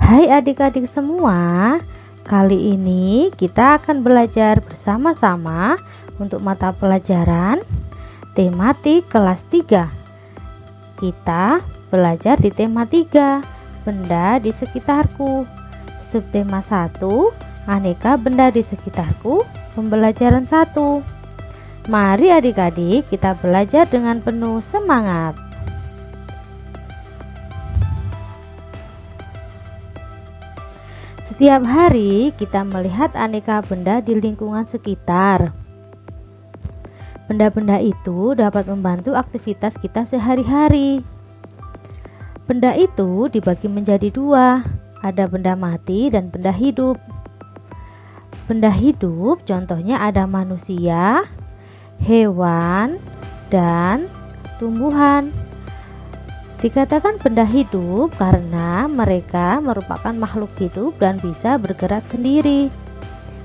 Hai adik-adik semua, kali ini kita akan belajar bersama-sama untuk mata pelajaran tematik kelas 3. Kita belajar di tema 3, benda di sekitarku. Subtema 1, aneka benda di sekitarku, pembelajaran 1. Mari adik-adik kita belajar dengan penuh semangat. Setiap hari kita melihat aneka benda di lingkungan sekitar. Benda-benda itu dapat membantu aktivitas kita sehari-hari. Benda itu dibagi menjadi dua, ada benda mati dan benda hidup. Benda hidup contohnya ada manusia, hewan, dan tumbuhan. Dikatakan benda hidup karena mereka merupakan makhluk hidup dan bisa bergerak sendiri.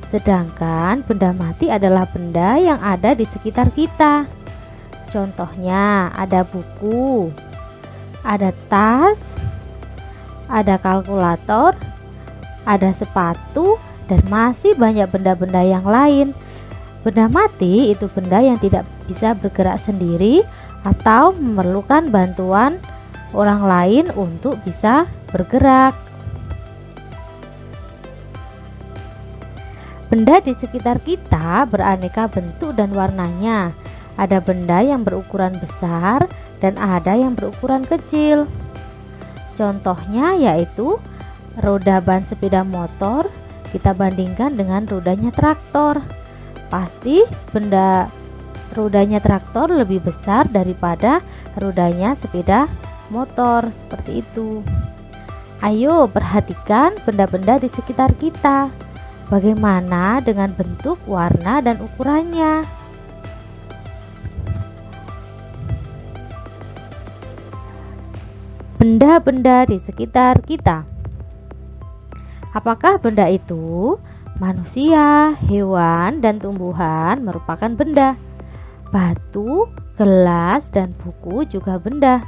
Sedangkan benda mati adalah benda yang ada di sekitar kita. Contohnya ada buku, ada tas, ada kalkulator, ada sepatu, dan masih banyak benda-benda yang lain. Benda mati itu benda yang tidak bisa bergerak sendiri atau memerlukan bantuan orang lain untuk bisa bergerak. Benda di sekitar kita beraneka bentuk dan warnanya. Ada benda yang berukuran besar dan ada yang berukuran kecil. Contohnya yaitu roda ban sepeda motor kita bandingkan dengan rodanya traktor. Pasti benda rodanya traktor lebih besar daripada rodanya sepeda motor, seperti itu. Ayo perhatikan benda-benda di sekitar kita. Bagaimana dengan bentuk, warna, dan ukurannya? Benda-benda di sekitar kita. Apakah benda itu? Manusia, hewan, dan tumbuhan merupakan benda. Batu, gelas, dan buku juga benda.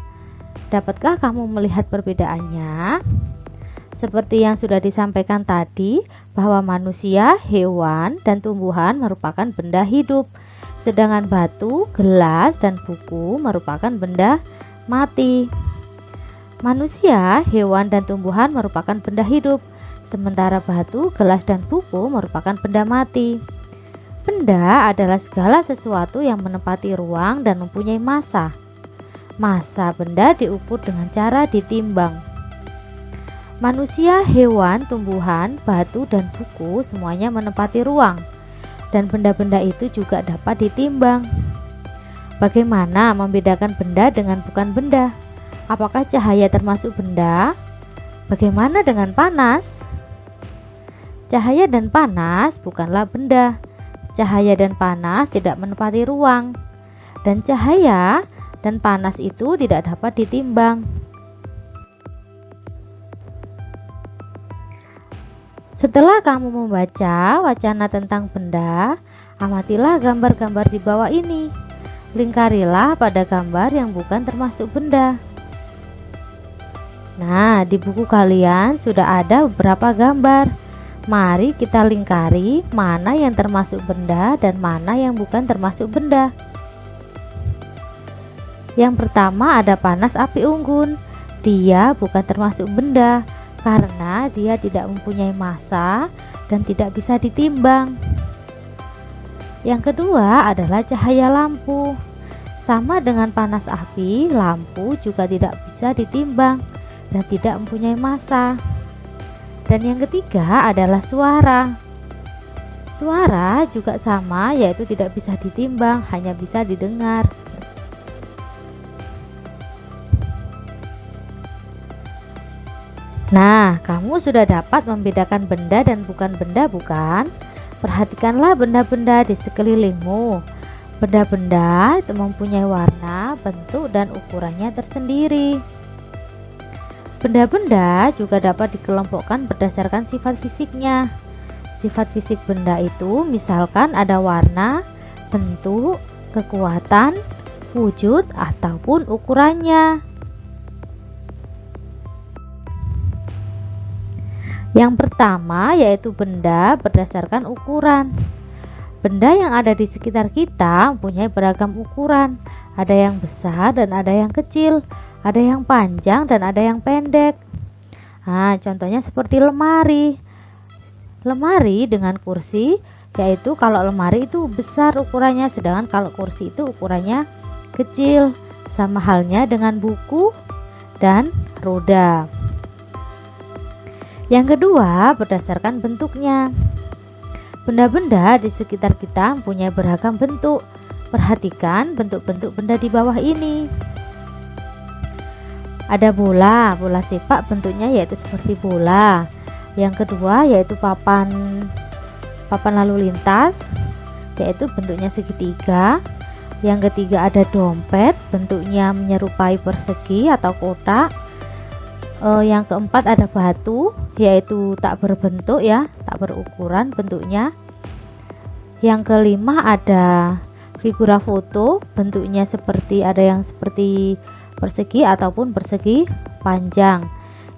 Dapatkah kamu melihat perbedaannya? Seperti yang sudah disampaikan tadi, bahwa manusia, hewan, dan tumbuhan merupakan benda hidup, sedangkan batu, gelas, dan buku merupakan benda mati. Manusia, hewan, dan tumbuhan merupakan benda hidup, sementara batu, gelas, dan buku merupakan benda mati. Benda adalah segala sesuatu yang menempati ruang dan mempunyai massa. Massa benda diukur dengan cara ditimbang. Manusia, hewan, tumbuhan, batu, dan buku semuanya menempati ruang, dan benda-benda itu juga dapat ditimbang. Bagaimana membedakan benda dengan bukan benda? Apakah cahaya termasuk benda? Bagaimana dengan panas? Cahaya dan panas bukanlah benda. Cahaya dan panas tidak menempati ruang, dan cahaya dan panas itu tidak dapat ditimbang. Setelah kamu membaca wacana tentang benda, amatilah gambar-gambar di bawah ini. Lingkarilah pada gambar yang bukan termasuk benda. Nah, di buku kalian sudah ada beberapa gambar. Mari kita lingkari mana yang termasuk benda dan mana yang bukan termasuk benda. Yang pertama ada panas api unggun. Dia bukan termasuk benda karena dia tidak mempunyai massa dan tidak bisa ditimbang. Yang kedua adalah cahaya lampu. Sama dengan panas api, lampu juga tidak bisa ditimbang dan tidak mempunyai massa. Dan yang ketiga adalah suara. Suara juga sama, yaitu tidak bisa ditimbang, hanya bisa didengar. Nah, kamu sudah dapat membedakan benda dan bukan benda, bukan? Perhatikanlah benda-benda di sekelilingmu. Benda-benda itu mempunyai warna, bentuk, dan ukurannya tersendiri. Benda-benda juga dapat dikelompokkan berdasarkan sifat fisiknya. Sifat fisik benda itu misalkan ada warna, bentuk, kekuatan, wujud, ataupun ukurannya. Yang pertama yaitu benda berdasarkan ukuran. Benda yang ada di sekitar kita mempunyai beragam ukuran. Ada yang besar dan ada yang kecil, ada yang panjang dan ada yang pendek. Nah, contohnya seperti lemari. Lemari dengan kursi, yaitu kalau lemari itu besar ukurannya, sedangkan kalau kursi itu ukurannya kecil. Sama halnya dengan buku dan roda. Yang kedua, berdasarkan bentuknya. Benda-benda di sekitar kita mempunyai beragam bentuk. Perhatikan bentuk-bentuk benda di bawah ini. Ada bola sepak, bentuknya yaitu seperti bola. Yang kedua yaitu papan lalu lintas, yaitu bentuknya segitiga. Yang ketiga ada dompet, bentuknya menyerupai persegi atau kotak. Yang keempat ada batu, yaitu tak berbentuk ya, tak berukuran bentuknya. Yang kelima ada figura foto, bentuknya seperti ada yang seperti persegi ataupun persegi panjang.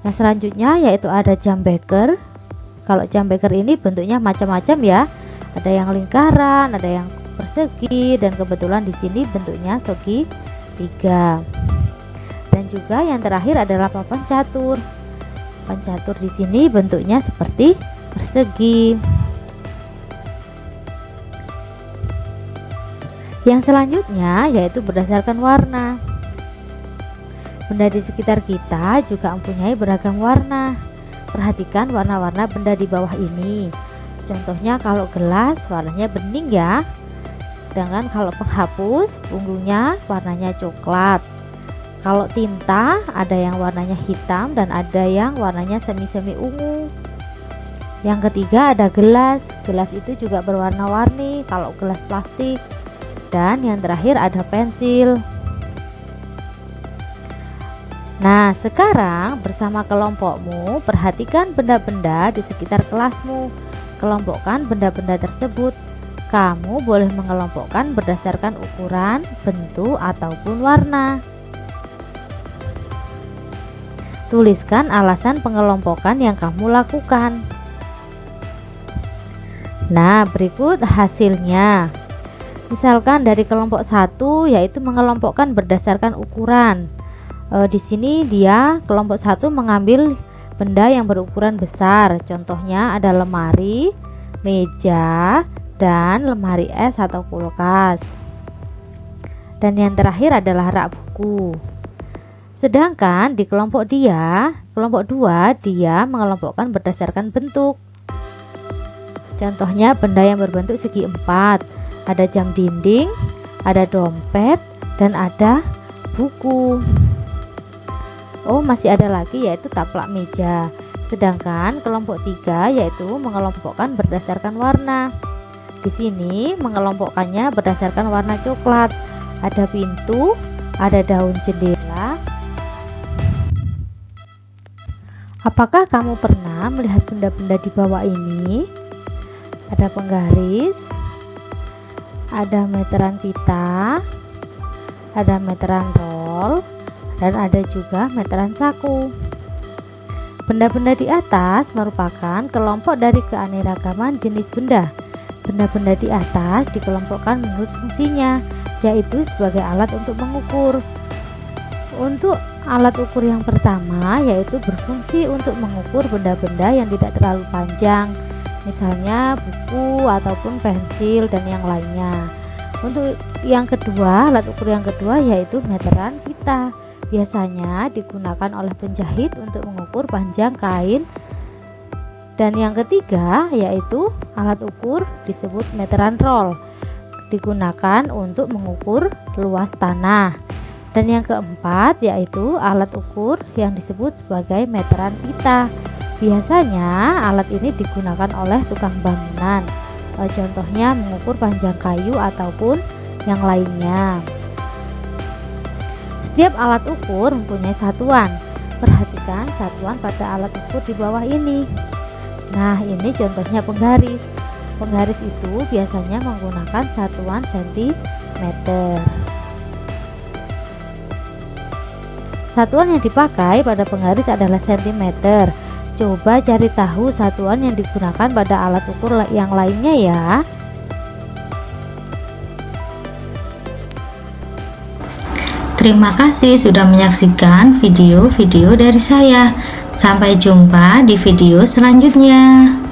Yang selanjutnya yaitu ada jam beker. Kalau jam beker ini bentuknya macam-macam ya, ada yang lingkaran, ada yang persegi, dan kebetulan di sini bentuknya segitiga. Dan juga yang terakhir adalah papan catur. Papan catur di sini bentuknya seperti persegi. Yang selanjutnya yaitu berdasarkan warna. Benda di sekitar kita juga mempunyai beragam warna. Perhatikan warna-warna benda di bawah ini. Contohnya kalau gelas warnanya bening ya. Sedangkan kalau penghapus punggungnya warnanya coklat. Kalau tinta ada yang warnanya hitam dan ada yang warnanya semi-semi ungu. Yang ketiga ada gelas. Gelas itu juga berwarna-warni kalau gelas plastik. Dan yang terakhir ada pensil. Nah, sekarang bersama kelompokmu perhatikan benda-benda di sekitar kelasmu. Kelompokkan benda-benda tersebut. Kamu boleh mengelompokkan berdasarkan ukuran, bentuk, ataupun warna. Tuliskan alasan pengelompokan yang kamu lakukan. Nah, berikut hasilnya. Misalkan dari kelompok 1 yaitu mengelompokkan berdasarkan ukuran. Di sini dia kelompok 1 mengambil benda yang berukuran besar. Contohnya ada lemari, meja, dan lemari es atau kulkas. Dan yang terakhir adalah rak buku. Sedangkan di kelompok 2 dia mengelompokkan berdasarkan bentuk. Contohnya benda yang berbentuk segi empat. Ada jam dinding, ada dompet, dan ada buku. Oh, masih ada lagi yaitu taplak meja. Sedangkan kelompok 3 yaitu mengelompokkan berdasarkan warna. Di sini mengelompokkannya berdasarkan warna coklat. Ada pintu, ada daun jendela. Apakah kamu pernah melihat benda-benda di bawah ini? Ada penggaris, ada meteran pita, ada meteran roll, dan ada juga meteran saku. Benda-benda di atas merupakan kelompok dari keanekaragaman jenis benda. Benda-benda di atas dikelompokkan menurut fungsinya, yaitu sebagai alat untuk mengukur. Untuk alat ukur yang pertama yaitu berfungsi untuk mengukur benda-benda yang tidak terlalu panjang, misalnya buku ataupun pensil dan yang lainnya. Untuk yang kedua, alat ukur yang kedua yaitu meteran pita. Biasanya digunakan oleh penjahit untuk mengukur panjang kain. Dan yang ketiga yaitu alat ukur disebut meteran roll, digunakan untuk mengukur luas tanah. Dan yang keempat yaitu alat ukur yang disebut sebagai meteran pita. Biasanya alat ini digunakan oleh tukang bangunan, contohnya mengukur panjang kayu ataupun yang lainnya. Setiap alat ukur mempunyai satuan. Perhatikan satuan pada alat ukur di bawah ini. Nah, ini contohnya penggaris. Penggaris itu biasanya menggunakan satuan sentimeter. Satuan yang dipakai pada penggaris adalah sentimeter. Coba cari tahu satuan yang digunakan pada alat ukur yang lainnya ya. Terima kasih sudah menyaksikan video-video dari saya. Sampai jumpa di video selanjutnya.